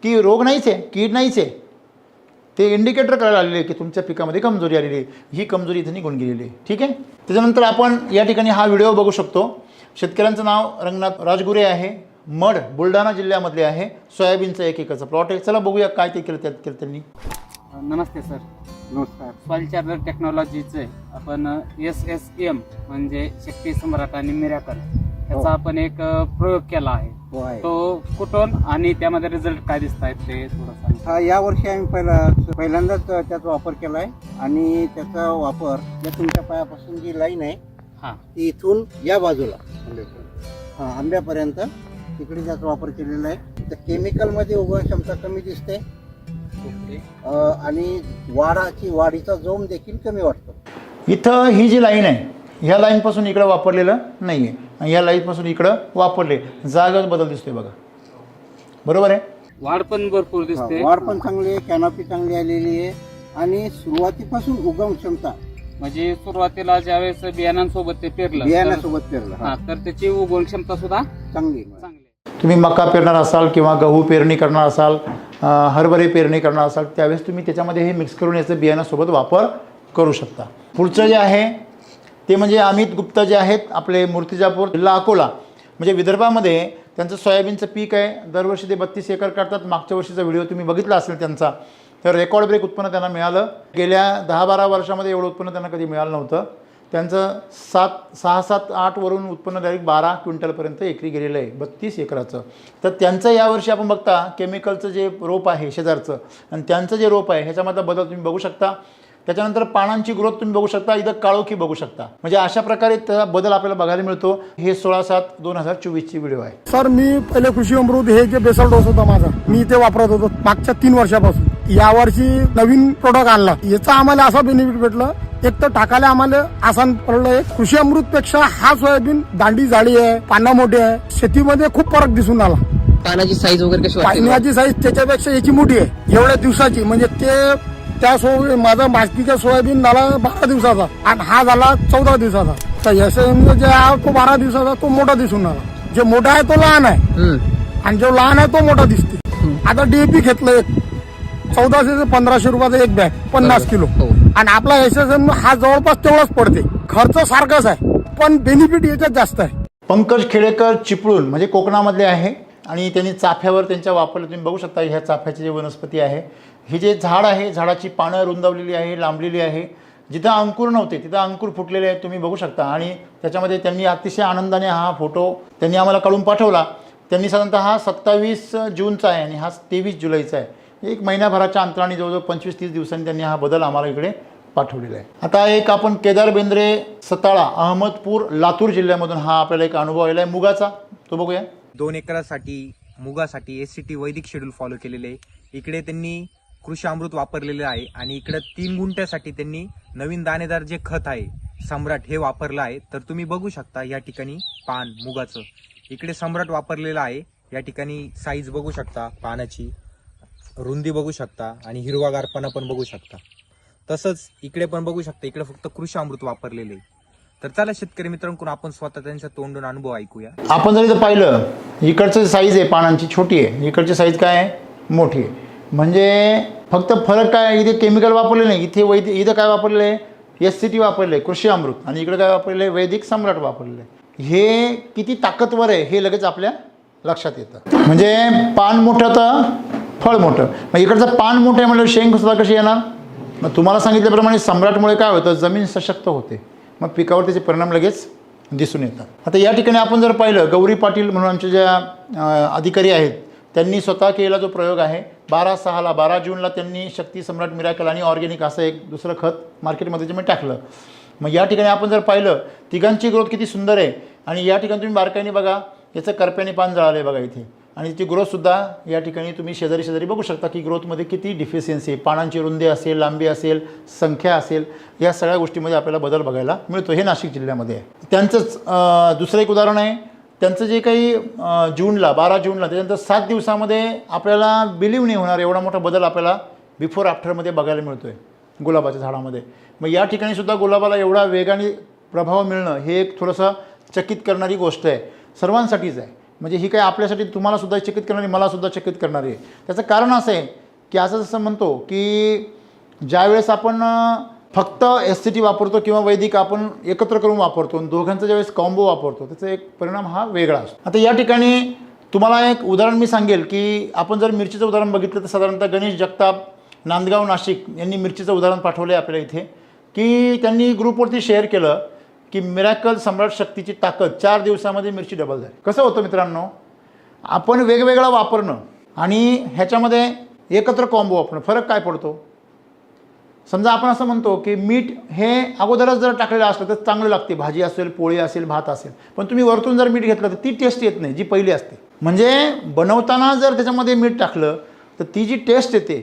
की रोग नाहीच आहे, कीड नाहीच आहे. ते इंडिकेटर करायला आलेले आहे की तुमच्या पिकामध्ये कमजोरी आलेली आहे. ही कमजोरी इथे निघून गेलेली आहे. ठीक आहे. त्याच्यानंतर आपण या ठिकाणी हा व्हिडिओ बघू शकतो. शेतकऱ्यांचं नाव रंगनाथ राजगुरे आहे, मड बुलढाणा जिल्ह्यामधले आहे. सोयाबीनचं 1 एकरचं प्लॉट आहे. चला बघूया काय ते केलं त्यांनी. नमस्ते सर. नमस्कार. सॉइल चार्जर टेक्नॉलॉजीचे आपण SSM म्हणजे शक्ती सम्राट आणि मिरॅकल याचा आपण एक प्रयोग केला आहे. हो आहे. तो कुठून आणि त्यामध्ये रिझल्ट काय दिसत आहेत ते थोडं सांगा. हा या वर्षी आम्ही पहिल्यांदाच त्याचा वापर केला आहे आणि त्याचा वापर या तुमच्या पायापासून जी लाईन आहे हा ती इथून या बाजूला आंब्यापर्यंत तिकडे त्याचा वापर केलेला आहे. तर केमिकलमध्ये उगवण क्षमता कमी दिसते आणि वाढीचा जोम देखील कमी वाटतो. इथं ही जी लाईन आहे ह्या लाईनपासून इकडं वापरलेलं नाही आहे आणि ह्या लाईनपासून इकडं वापरले, जागेत बदल दिसतोय बघा. बरोबर आहे. वाढ पण भरपूर दिसते. वाढ पण चांगली आहे, कॅनॉपी चांगली आलेली आहे आणि सुरुवातीपासून उगम क्षमता म्हणजे सुरुवातीला ज्यावेळेस बियाणांसोबत ते पेरलं बियाण्यासोबत पेरलं हा तर त्याची उगवण क्षमता सुद्धा चांगली. तुम्ही मका पेरणार असाल किंवा गहू पेरणी करणार असाल, हरभरे पेरणी करणार असाल, त्यावेळेस तुम्ही त्याच्यामध्ये हे मिक्स करून याचं बियाण्यासोबत वापर करू शकता. पुढचं जे आहे ते म्हणजे अमित गुप्ता जे आहेत आपले मूर्तिजापूर जिल्हा अकोला म्हणजे विदर्भामध्ये त्यांचं सोयाबीनचं पीक आहे. दरवर्षी ते 32 एकर करतात. मागच्या वर्षीचा व्हिडिओ तुम्ही बघितला असेल त्यांचा. तर रेकॉर्ड ब्रेक उत्पन्न त्यांना मिळालं. गेल्या 10-12 वर्षामध्ये एवढं उत्पन्न त्यांना कधी मिळालं नव्हतं. त्यांचं 6-7-8 वरून उत्पन्न डायरेक्ट 12 क्विंटलपर्यंत एकरी गेलेलं आहे 32 एकराचं. तर त्यांचं यावर्षी आपण बघता केमिकलचं जे रोप आहे शेजारचं आणि त्यांचं जे रोप आहे ह्याच्यामधला बदल तुम्ही बघू शकता. त्याच्यानंतर पानांची ग्रोथ तुम्ही बघू शकता, इथं काळोखी बघू शकता. म्हणजे अशा प्रकारे त्याचा बदल आपल्याला बघायला मिळतो. हे 16/7/2024ची व्हिडिओ आहे. सर मी पहिले कृषी अमृत हे जे बेसल डोस होता माझा मी ते वापरत होतो मागच्या 3 वर्षापासून. यावर्षी नवीन प्रोडक्ट आणला, याचा आम्हाला असा बेनिफिट भेटलं. एक तर टाकायला आम्हाला आसान पडलं. कृषी अमृत पेक्षा हा सोयाबीन दांडी जाडी आहे, पानं मोठी आहे, शेतीमध्ये खूप फरक दिसून आला. पानाची साईज वगैरे कशी वाटते? पाण्याची साईज त्याच्यापेक्षा याची मोठी आहे एवढ्या दिवसाची. म्हणजे ते त्या माझा मागच्या सोयाबीन झाला 12 दिवसाचा आणि हा झाला 14 दिवसाचा. तर याचा जे आहे तो 12 दिवसाचा तो मोठा दिसून आला. जे मोठा आहे तो लहान आहे आणि जो लहान आहे तो मोठा दिसते. आता DAP घेतलं एक 1400 ते 1500 रुपयाचा एक बॅग 50 किलो आणि आपला SSM हा जवळपास तेवढाच पडते. खर्च सारखाच आहे पण बेनिफिट याच्यात जास्त आहे. पंकज खेडेकर चिपळूण म्हणजे कोकणामधले आहे आणि त्यांनी चाफ्यावर त्यांच्या वापरले तुम्ही बघू शकता. ह्या चाफ्याची जी वनस्पती आहे, ही जे झाड आहे झाडाची पानं रुंदावलेली आहे, लांबलेली आहे. जिथं अंकुर नव्हते तिथं अंकुर फुटलेले आहेत तुम्ही बघू शकता. आणि त्याच्यामध्ये त्यांनी अतिशय आनंदाने हा फोटो त्यांनी आम्हाला काढून पाठवला. त्यांनी साधारणतः हा 27 जूनचा आहे आणि हा 23 जुलैचा आहे. एक महिन्याभराच्या अंतराने जवळजवळ 25-30 दिवसांनी त्यांनी हा बदल आम्हाला इकडे पाठवलेला आहे. आता एक आपण केदार बेंद्रे सताळा अहमदपूर लातूर जिल्ह्यामधून हा आपल्याला एक अनुभव आलेला आहे मुगाचा, तो बघूया. 2 एकरासाठी मुगासाठी SCT वैदिक शेड्यूल फॉलो केलेले आहे. इकडे त्यांनी कृषी अमृत वापरलेलं आहे आणि इकडे 3 गुंठ्यासाठी त्यांनी नवीन दाणेदार जे खत आहे सम्राट हे वापरलं आहे. तर तुम्ही बघू शकता या ठिकाणी पान मुगाचं इकडे सम्राट वापरलेलं आहे. या ठिकाणी साईज बघू शकता, पानाची रुंदी बघू शकता आणि हिरवागारपणा पण बघू शकता. तसंच इकडे पण बघू शकता, इकडे फक्त कृषी अमृत वापरलेले आहे. तर चला शेतकरी मित्रांकडून आपण स्वतः त्यांच्या तोंडून अनुभव ऐकूया. आपण जर इथं पाहिलं इकडचं साईज आहे पानांची छोटी आहे, इकडची साईज काय आहे मोठी आहे. म्हणजे फक्त फरक काय आहे, इथे केमिकल वापरले नाही, इथं काय वापरलेलं आहे SCT वापरले कृषी अमृत आणि इकडे काय वापरलेलं आहे वैदिक सम्राट वापरलेलं आहे. हे किती ताकदवर आहे हे लगेच आपल्या लक्षात येतं. म्हणजे पान मोठं तर फळ मोठं. मग इकडचं पान मोठं आहे म्हणजे शेंग सुद्धा कशी येणार. मग तुम्हाला सांगितल्याप्रमाणे सम्राटमुळे काय होतं जमीन सशक्त होते, मग पिकावर त्याचे परिणाम लगेच दिसून येतात. आता या ठिकाणी आपण जर पाहिलं गौरी पाटील म्हणून आमच्या ज्या अधिकारी आहेत त्यांनी स्वतः केलेला जो प्रयोग आहे 12 जूनला त्यांनी शक्ती सम्राट मिरॅकल आणि ऑर्गॅनिक असं एक दुसरं खत मार्केटमध्ये मी टाकलं. मग या ठिकाणी आपण जर पाहिलं तिघांची ग्रोथ किती सुंदर आहे. आणि या ठिकाणी तुम्ही बारकाईने बघा याचं करप्याने पान जळालं आहे बघा इथे. आणि त्याची ग्रोथसुद्धा या ठिकाणी तुम्ही शेजारी बघू शकता की ग्रोथमध्ये किती डिफिशियन्सी आहे. पानांची रुंदी असेल, लांबी असेल, संख्या असेल, या सगळ्या गोष्टीमध्ये आपल्याला बदल बघायला मिळतो. हे नाशिक जिल्ह्यामध्ये आहे. त्यांचंच दुसरं एक उदाहरण आहे त्यांचं जे काही जूनला 12 जूनला त्याच्यानंतर 7 दिवसामध्ये आपल्याला बिलीव्ह नाही होणार एवढा मोठा बदल आपल्याला बिफोर आफ्टरमध्ये बघायला मिळतो आहे गुलाबाच्या झाडामध्ये. मग या ठिकाणी सुद्धा गुलाबाला एवढा वेगाने प्रभाव मिळणं हे एक थोडंसं चकित करणारी गोष्ट आहे, सर्वांसाठीच आहे. म्हणजे ही काय आपल्यासाठी तुम्हालासुद्धा चकित करणारी, मलासुद्धा चकित करणारी आहे. त्याचं कारण असं आहे की असं जसं म्हणतो की ज्यावेळेस आपण फक्त SCT वापरतो किंवा वैदिक आपण एकत्र करून वापरतो आणि दोघांचा ज्यावेळेस कॉम्बो वापरतो त्याचा एक परिणाम हा वेगळा असतो. आता या ठिकाणी तुम्हाला एक उदाहरण मी सांगेल की आपण जर मिरचीचं उदाहरण बघितलं तर साधारणतः गणेश जगताप नांदगाव नाशिक यांनी मिरचीचं उदाहरण पाठवलं आहे आपल्या इथे, की त्यांनी ग्रुपवरती शेअर केलं की मिरॅकल सम्राट शक्तीची ताकद 4 दिवसामध्ये मिरची डबल झाली. कसं होतं मित्रांनो, आपण वेगवेगळं वापरणं आणि ह्याच्यामध्ये एकत्र कॉम्बो वापरणं फरक काय पडतो. समजा आपण असं म्हणतो की मीठ हे अगोदरच जर टाकलेलं असलं तर चांगलं लागते, भाजी असेल, पोळी असेल, भात असेल. पण तुम्ही वरतून जर मीठ घेतलं तर ती टेस्ट येत नाही जी पहिली असते. म्हणजे बनवताना जर त्याच्यामध्ये मीठ टाकलं तर ती जी टेस्ट येते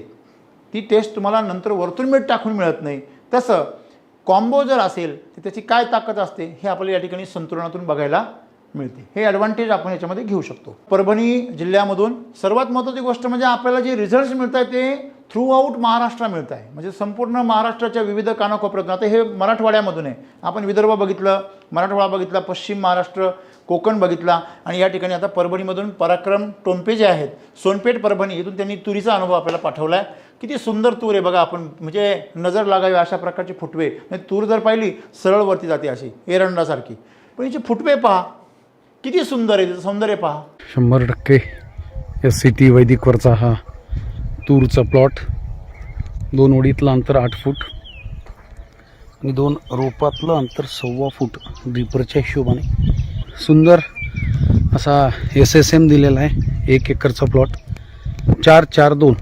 ती टेस्ट तुम्हाला नंतर वरतून मीठ टाकून मिळत नाही. तसं कॉम्बो जर असेल तर त्याची काय ताकद असते हे आपल्याला या ठिकाणी संतुलनातून बघायला मिळते. हे ॲडव्हान्टेज आपण याच्यामध्ये घेऊ शकतो. परभणी जिल्ह्यामधून सर्वात महत्त्वाची गोष्ट म्हणजे आपल्याला जे रिझल्ट्स मिळत आहेत ते थ्रू आऊट महाराष्ट्र मिळत आहे. म्हणजे संपूर्ण महाराष्ट्राच्या विविध कानाकोपऱ्यातून. आता हे मराठवाड्यामधून आहे, आपण विदर्भ बघितलं, मराठवाडा बघितला, पश्चिम महाराष्ट्र, कोकण बघितला आणि या ठिकाणी आता परभणीमधून पराक्रम टोंपे जे आहेत, सोनपेठ परभणी इथून त्यांनी तुरीचा अनुभव आपल्याला पाठवला आहे. किती सुंदर तूर आहे बघा, आपण म्हणजे नजर लागावी अशा प्रकारचे फुटवे. म्हणजे तूर जर पाहिली सरळवरती जाते अशी एरंडासारखी, पण हिचे फुटवे पहा किती सुंदर आहे, त्याचं सौंदर्य पहा. 100% SCT वैदिकवरचा हा तूरचा प्लॉट. 2 ओळीतलं अंतर 8 फूट आणि 2 रोपातलं अंतर 1.25 फूट ड्रिपरच्या हिशोबाने सुंदर असा SSM दिलेला आहे. 1 एकरचा प्लॉट 4-4-2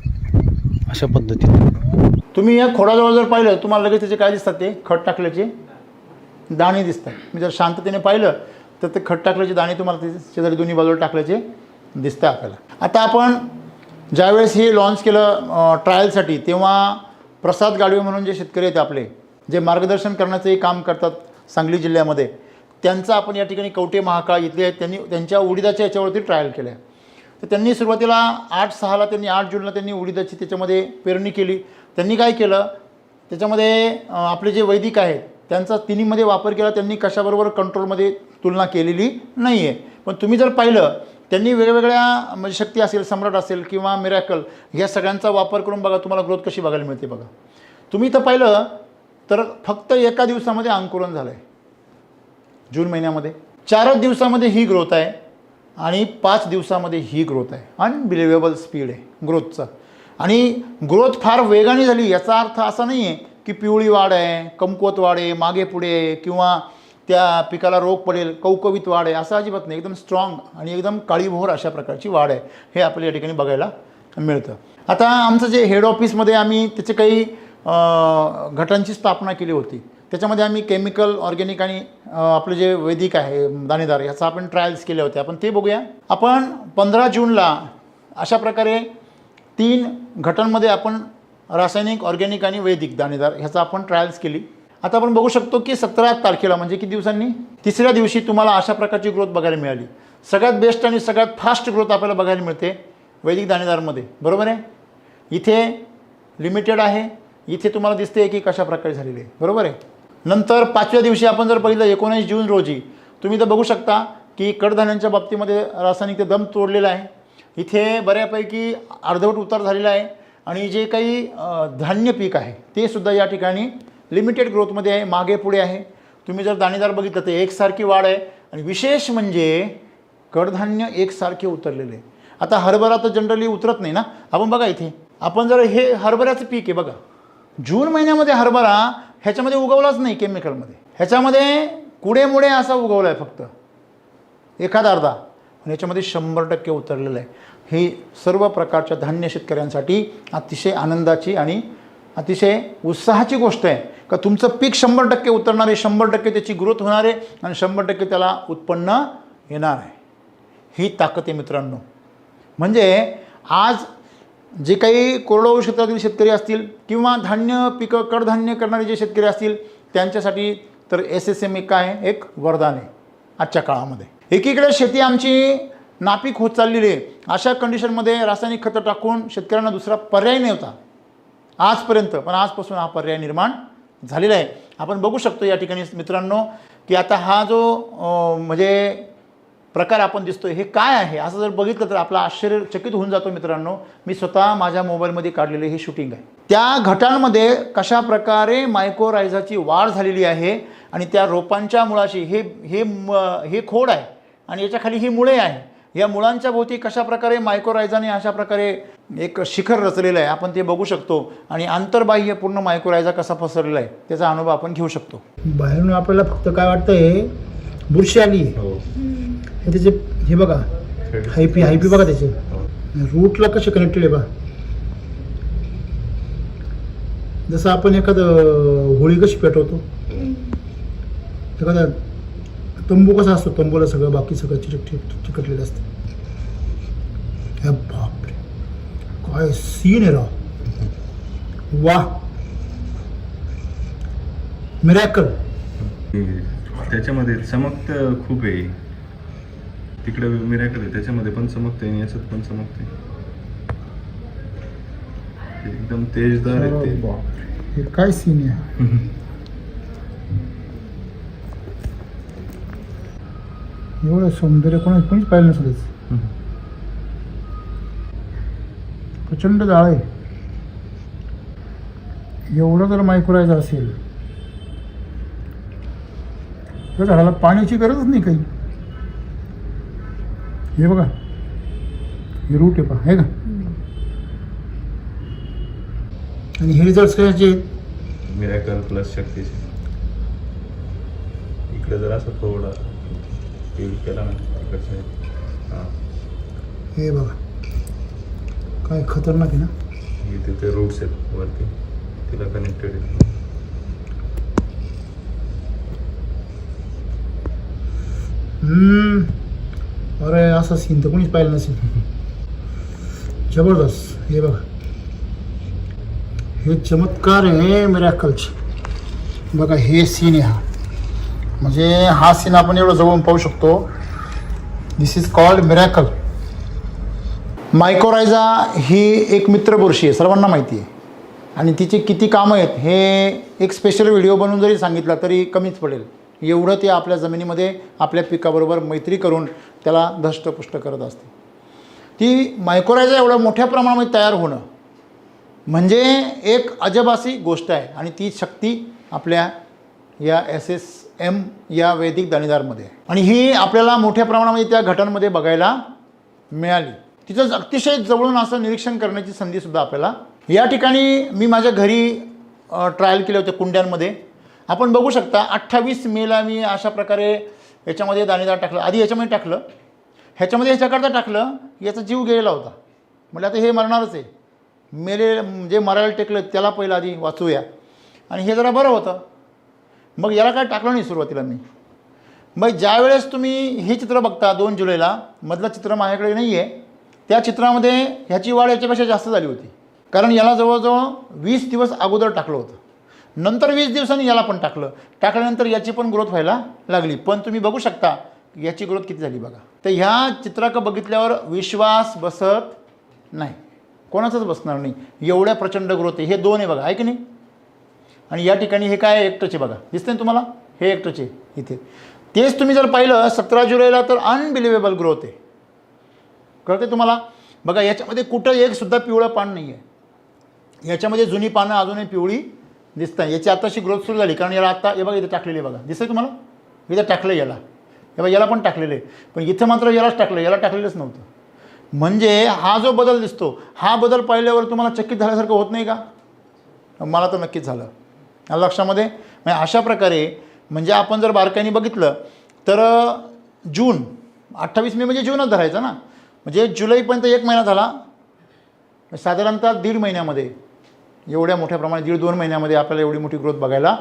अशा पद्धतीने. तुम्ही या खोडाजवळ जर पाहिलं तुम्हाला लगेच त्याचे काय दिसतात, ते खत टाकल्याचे दाणे दिसतात. मी जर शांततेने पाहिलं तर ते खत टाकल्याचे दाणे तुम्हाला ते शेजारी दोन्ही बाजूला टाकल्याचे दिसतं आपल्याला. आता आपण ज्यावेळेस हे लॉन्च केलं ट्रायलसाठी तेव्हा प्रसाद गाडवे म्हणून जे शेतकरी आहेत आपले, जे मार्गदर्शन करण्याचंही काम करतात सांगली जिल्ह्यामध्ये, त्यांचं आपण या ठिकाणी कवठे महाकाळ इथले आहेत, त्यांनी त्यांच्या उडीदाच्या याच्यावरती ट्रायल केलं आहे. तर त्यांनी सुरुवातीला 8/6ला त्यांनी 8 जूनला त्यांनी उडीदाची त्याच्यामध्ये पेरणी केली. त्यांनी काय केलं, त्याच्यामध्ये आपले जे वैदिक आहेत त्यांचा तिन्हीमध्ये वापर केला. त्यांनी कशाबरोबर कंट्रोलमध्ये तुलना केलेली नाही आहे. पण तुम्ही जर पाहिलं त्यांनी वेगवेगळ्या म्हणजे शक्ती असेल, सम्राट असेल किंवा मिरॅकल ह्या सगळ्यांचा वापर करून बघा तुम्हाला ग्रोथ कशी बघायला मिळते बघा. तुम्ही इथं पाहिलं तर फक्त एका दिवसामध्ये अंकुरण झालं आहे. जून महिन्यामध्ये 4 दिवसामध्ये ही ग्रोथ आहे आणि 5 दिवसामध्ये ही ग्रोथ आहे. अनबिलिव्हेबल स्पीड आहे ग्रोथचा. आणि ग्रोथ फार वेगाने झाली याचा अर्थ असा नाही आहे की पिवळी वाढ आहे, कमकुवत वाढ आहे, मागे पुढे आहे किंवा त्या पिकाला रोग पडेल, कवकवीत वाढ आहे, असं अजिबात नाही. एकदम स्ट्रॉंग आणि एकदम काळीभोर अशा प्रकारची वाढ आहे, हे आपल्याला या ठिकाणी बघायला मिळतं. आता आमचं जे हेड ऑफिसमध्ये आम्ही त्याचे काही गटांची स्थापना केली होती. त्याच्यामध्ये आम्ही केमिकल, ऑर्गॅनिक आणि आपलं जे वैदिक आहे दाणेदार ह्याचा आपण ट्रायल्स केले होते. आपण ते बघूया. आपण 15 जूनला अशा प्रकारे 3 गटांमध्ये आपण रासायनिक, ऑर्गॅनिक आणि वैदिक दाणेदार ह्याचा आपण ट्रायल्स केली. आता आपण बघू शकतो की 17 तारखेला म्हणजे किती दिवसांनी, 3ऱ्या दिवशी तुम्हाला अशा प्रकारची ग्रोथ बघायला मिळाली. सगळ्यात बेस्ट आणि सगळ्यात फास्ट ग्रोथ आपल्याला बघायला मिळते वैदिक दाणेदारमध्ये, बरोबर आहे. इथे लिमिटेड आहे, इथे तुम्हाला दिसते की कशा प्रकारे झालेली आहे, बरोबर आहे. नंतर 5व्या दिवशी आपण जर पाहिलं 19 जून रोजी तुम्ही तर बघू शकता की कडधान्यांच्या बाबतीमध्ये रासायनिक दम तोडलेला आहे. इथे बऱ्यापैकी अर्धवट उतार झालेला आहे आणि जे काही धान्य पीक आहे ते सुद्धा या ठिकाणी लिमिटेड ग्रोथमध्ये आहे, मागे पुढे आहे. तुम्ही जर दाणेदार बघितलं तर एकसारखी वाढ आहे आणि विशेष म्हणजे कडधान्य एकसारखे उतरलेले आहे. आता हरभरा तर जनरली उतरत नाही ना. आपण बघा इथे आपण जर हे हरभऱ्याचं पीक आहे बघा, जून महिन्यामध्ये हरभरा ह्याच्यामध्ये उगवलाच नाही केमिकलमध्ये, ह्याच्यामध्ये कुडेमुडे असा उगवला आहे फक्त एखादा अर्धा, आणि याच्यामध्ये 100% उतरलेलं आहे. ही सर्व प्रकारच्या धान्य शेतकऱ्यांसाठी अतिशय आनंदाची आणि अतिशय उत्साहाची गोष्ट आहे का तुमचं पीक 100% उतरणार आहे, 100% त्याची ग्रोथ होणार आहे आणि 100% त्याला उत्पन्न येणार आहे. ही ताकद आहे मित्रांनो. म्हणजे आज जे काही कोरडवाहू क्षेत्रातील शेतकरी असतील किंवा धान्य पिकं, कडधान्य करणारे जे शेतकरी असतील त्यांच्यासाठी तर SSM काय एक वरदान आहे आजच्या काळामध्ये. एकीकडे शेती आमची नापीक होत चाललेली आहे. अशा कंडिशनमध्ये रासायनिक खतं टाकून शेतकऱ्यांना दुसरा पर्याय नाही होता आजपर्यंत, पण आजपासून हा पर्याय निर्माण झालेला आहे. आपण बघू शकतो या ठिकाणी मित्रांनो की आता हा जो म्हणजे प्रकार आपण दिसतोय हे काय आहे असं जर बघितलं तर आपला आश्चर्यचकित होऊन जातो मित्रांनो. मी स्वतः माझ्या मोबाईलमध्ये काढलेले हे शूटिंग आहे. त्या घटांमध्ये कशा प्रकारे मायक्रोरायझाची वाढ झालेली आहे आणि त्या रोपांच्या मुळाशी हे खोड आहे आणि याच्या खाली ही मुळे आहे. या मुळांच्या भोवती कशा प्रकारे मायक्रोरायझाने अशा प्रकारे एक शिखर रचलेलं आहे आपण ते बघू शकतो आणि आंतरबाह्य पूर्ण मायक्रोरायझा कसा पसरलेला आहे त्याचा अनुभव आपण घेऊ शकतो. बाहेरून आपल्याला फक्त काय वाटतंय बुरशी आली आहे. हे त्याचे हे बघा हायपी बघा त्याचे रूटला कसे कनेक्टेड आहे बघा. जसं आपण एखादं होळी कशी पेटवतो, एखादा तंबू कसा असतो, तंबूला सगळं बाकी सगळं चिकटलेलं असतं. हे बापरे काय सीन आहे राव, वा मिरॅकल. त्याच्यामध्ये चमक खूप आहे. तिकडे मिरॅकल आहे त्याच्यामध्ये पण चमकते आणि याच्यात पण चमकते. एकदम तेजदार आहे ते. हे काय सीन आहे. एवढं सौंदर्य कोणीच पाहिलं नसेल. प्रचंड जाळ आहे. एवढं जर मायक्रोरायझा असेल तर झाडाला पाण्याची गरजच नाही काही. हे बघा हे रूट आहे पहा, आहे का. आणि हे रिझल्ट कशाचे मिरॅकल प्लस शक्तीचे. इकडे जर असं थोडा केला ना तिकडचं. हां हे बघा काय खतरनाक आहे ना. तिथे रूट्स आहेत वरती तिला कनेक्टेड आहे. अरे असं सीन तर कोणीच पाहिलं नसेल. जबरदस्त. हे बघा हे चमत्कार आहे मिरॅकलचे. बघा हे सीन आहे हा. म्हणजे हा सीन आपण एवढं जवळून पाहू शकतो. दिस इज कॉल्ड मिरॅकल. मायक्रोरायझा ही एक मित्र बुरशी आहे, सर्वांना माहिती आहे. आणि तिचे किती कामं आहेत हे एक स्पेशल व्हिडिओ बनवून जरी सांगितला तरी कमीच पडेल. एवढं ते आपल्या जमिनीमध्ये आपल्या पिकाबरोबर मैत्री करून त्याला धष्टपुष्ट करत असते. ती मायक्रोरायझा एवढ्या मोठ्या प्रमाणामध्ये तयार होणं म्हणजे एक अजबासी गोष्ट आहे. आणि ती शक्ती आपल्या या SSM या वैदिक दाणेदारमध्ये आहे. आणि ही आपल्याला मोठ्या प्रमाणामध्ये त्या घटांमध्ये बघायला मिळाली. तिचं अतिशय जवळून असं निरीक्षण करण्याची संधीसुद्धा आपल्याला या ठिकाणी मी माझ्या घरी ट्रायल केले होते कुंड्यांमध्ये. आपण बघू शकता 28 मेला मी अशा प्रकारे याच्यामध्ये दाणेदार टाकलं. आधी याच्यामध्ये टाकलं, ह्याच्यामध्ये ह्याच्याकरता टाकलं, याचा जीव गेलेला होता. म्हणजे आता हे मरणारच आहे. जे मरायला टेकलं त्याला पहिलं आधी वाचूया. आणि हे जरा बरं होतं. मग याला काय टाकलं नाही सुरुवातीला मी. मग ज्यावेळेस तुम्ही हे चित्र बघता 2 जुलैला, मधलं चित्र माझ्याकडे नाही आहे, त्या चित्रामध्ये ह्याची वाढ याच्यापेक्षा जास्त झाली होती. कारण याला जवळजवळ 20 दिवस अगोदर टाकलं होतं. नंतर 20 दिवसांनी याला पण टाकल्यानंतर याची पण ग्रोथ व्हायला लागली. पण तुम्ही बघू शकता याची ग्रोथ किती झाली बघा. तर ह्या चित्राकडे बघितल्यावर विश्वास बसत नाही, कोणाचाच बसणार नाही. एवढ्या प्रचंड ग्रोथ आहे. हे 2 आहे बघा, आहे की नाही. आणि या ठिकाणी हे काय एकटंच आहे बघा, दिसतंय तुम्हाला, हे एकटंच आहे इथे. तेच तुम्ही जर पाहिलं 17 जुलैला तर अनबिलिव्हेबल ग्रोथ आहे. कळते तुम्हाला. बघा याच्यामध्ये कुठं एकसुद्धा पिवळं पान नाही आहे. याच्यामध्ये जुनी पानं अजूनही पिवळी दिसत आहे. याची आताशी ग्रोथ सुरू झाली कारण याला आता हे बघा इथे टाकलेली बघा, दिसतंय तुम्हाला. इथं टाकलं याला, हे बघा याला पण टाकलेलं आहे. पण इथं मात्र यालाच टाकलं, याला टाकलेलंच नव्हतं. म्हणजे हा जो बदल दिसतो, हा बदल पाहिल्यावर तुम्हाला चकित झाल्यासारखं होत नाही का. मला तर नक्कीच झालं. लक्षामध्ये म्हणजे अशा प्रकारे म्हणजे आपण जर बारकाईने बघितलं तर जून 28 मे म्हणजे जूनच धरायचं ना. म्हणजे जुलैपर्यंत 1 महिना झाला. साधारणतः 1.5 महिन्यामध्ये एवढ्या मोठ्या प्रमाणात 1.5-2 महिन्यामध्ये आपल्याला एवढी मोठी ग्रोथ बघायला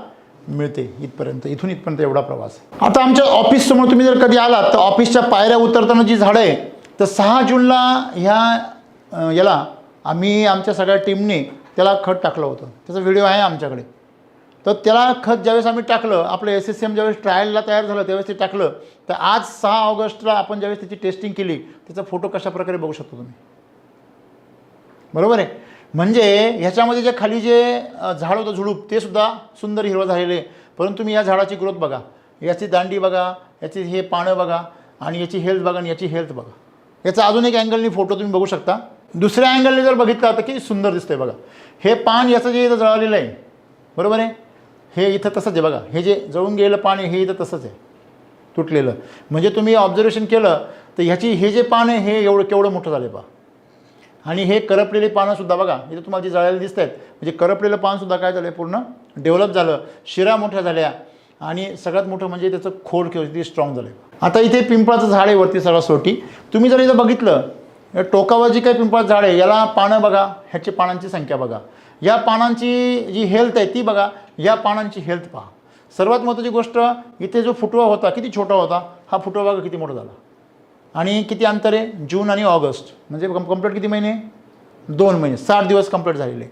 मिळते. इथून इथपर्यंत एवढा प्रवास. आता आमच्या ऑफिससमोर तुम्ही जर कधी आलात तर ऑफिसच्या पायऱ्या उतरताना जी झाडं आहे तर 6 जूनला याला आम्ही आमच्या सगळ्या टीमने त्याला खत टाकलं होतं. त्याचा व्हिडिओ आहे आमच्याकडे. तर त्याला खत ज्यावेळेस आम्ही टाकलं, आपलं SSM ज्यावेळेस ट्रायलला तयार झालं त्यावेळेस ते टाकलं, तर आज 6 ऑगस्टला आपण ज्यावेळेस त्याची टेस्टिंग केली, त्याचा फोटो कशा प्रकारे बघू शकतो तुम्ही, बरोबर आहे. म्हणजे ह्याच्यामध्ये जे खाली जे झाड होतं झुडूप ते सुद्धा सुंदर हिरवं झालेलं आहे. परंतु तुम्ही या झाडाची ग्रोथ बघा, याची दांडी बघा, याची हे पानं बघा, आणि याची हेल्थ बघा, आणि याची हेल्थ बघा. याचा अजून एक अँगलनी फोटो तुम्ही बघू शकता. दुसऱ्या अँगलने जर बघितला तर किती सुंदर दिसतंय बघा. हे पान याचं जे इथं जळालेलं आहे, बरोबर आहे, हे इथं तसंच आहे बघा. हे जे जळून गेलेलं पान आहे हे इथं तसंच आहे तुटलेलं. म्हणजे तुम्ही ऑब्झर्वेशन केलं तर ह्याची हे जे पान आहे हे केवढं मोठं झालं पहा. आणि हे करपलेले पानंसुद्धा बघा, इथं तुम्हाला जे जळायला दिसत आहेत, म्हणजे करपलेलं पानसुद्धा काय झालं, पूर्ण डेव्हलप झालं, शिरा मोठ्या झाल्या, आणि सगळ्यात मोठं म्हणजे त्याचं खोड किती स्ट्रॉंग झालं. आता इथे पिंपळाचं झाड आहे वरती सगळं सोटी. तुम्ही जर इथं बघितलं, या टोकावर जी काही पिंपळाचं झाड आहे याला पानं बघा, ह्याची पानांची संख्या बघा, या पानांची जी हेल्थ आहे ती बघा, या पानांची हेल्थ पहा. सर्वात महत्त्वाची गोष्ट, इथे जो फुटवा होता किती छोटा होता, हा फुटवा बघा किती मोठा झाला. आणि किती अंतर आहे, जून आणि ऑगस्ट, म्हणजे कंप्लीट किती महिने, 2 महिने, 60 दिवस कंप्लीट झालेले.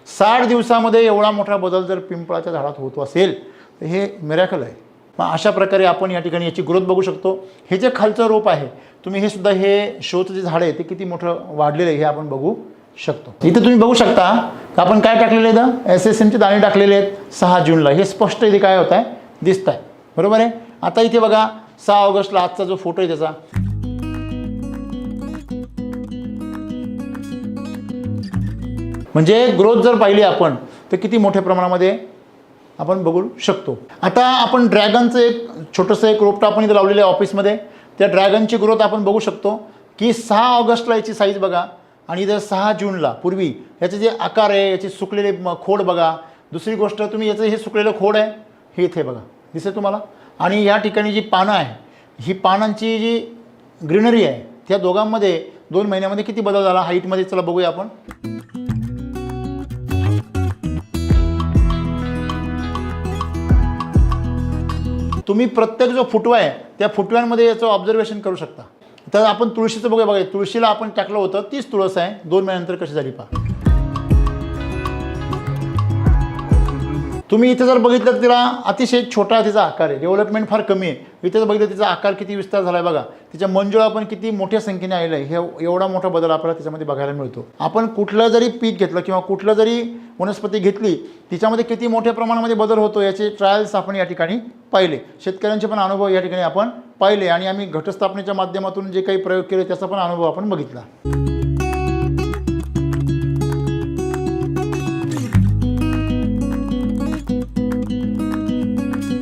60 दिवसामध्ये एवढा मोठा बदल जर पिंपळाच्या झाडात होत असेल तर हे मिरॅकल आहे. मग अशा प्रकारे आपण या ठिकाणी याची ग्रोथ बघू शकतो. हे जे खालचं रोप आहे, तुम्ही हे सुद्धा, हे शोचं जे झाड आहे ते किती मोठं वाढलेलं आहे हे आपण बघू शकतो. इथे तुम्ही बघू शकता आपण काय टाकलेलं आहे, इथं SSMचे दाणे टाकलेले आहेत 6 जूनला. हे स्पष्ट इथे काय होत आहे, दिसत आहे, बरोबर आहे. आता इथे बघा 6 ऑगस्टला आजचा जो फोटो आहे त्याचा, म्हणजे ग्रोथ जर पाहिली आपण तर किती मोठ्या प्रमाणामध्ये आपण बघू शकतो. आता आपण ड्रॅगनचं एक छोटंसं एक रोपटं आपण इथं लावलेलं आहे ऑफिसमध्ये. त्या ड्रॅगनची ग्रोथ आपण बघू शकतो की 6 ऑगस्टला याची साईज बघा, आणि इथं 6 जूनला पूर्वी याचे जे आकार आहे, याचे सुकलेले खोड बघा. दुसरी गोष्ट, तुम्ही याचं हे सुकलेलं खोड आहे हे इथे बघा, दिसेल तुम्हाला. आणि या ठिकाणी जी पानं आहे, ही पानांची जी ग्रीनरी आहे, त्या दोघांमध्ये 2 महिन्यामध्ये किती बदल झाला हाईटमध्ये, चला बघूया आपण. तुम्ही प्रत्येक जो फुटवा आहे त्या फुटव्यांमध्ये याचं ऑब्झर्वेशन करू शकता. तर आपण तुळशीचं बघा, तुळशीला आपण टाकलं होतं 30 तुळस आहे, 2 महिन्यानंतर कशी झाली पहा. तुम्ही इथे जर बघितलं तर तिला अतिशय छोटा तिचा आकार आहे, डेव्हलपमेंट फार कमी आहे. इथे जर बघितलं तिचा आकार किती विस्तार झाला आहे बघा, तिच्या मंजुळा पण किती मोठ्या संख्येने आलेलं आहे. हे एवढा मोठा बदल आपल्याला त्याच्यामध्ये बघायला मिळतो. आपण कुठलं जरी पीक घेतलं किंवा कुठलं जरी वनस्पती घेतली, तिच्यामध्ये किती मोठ्या प्रमाणामध्ये बदल होतो याचे ट्रायल्स आपण या ठिकाणी पाहिले. शेतकऱ्यांचे पण अनुभव या ठिकाणी आपण पाहिले, आणि आम्ही घटस्थापनेच्या माध्यमातून जे काही प्रयोग केले त्याचा पण अनुभव आपण बघितला.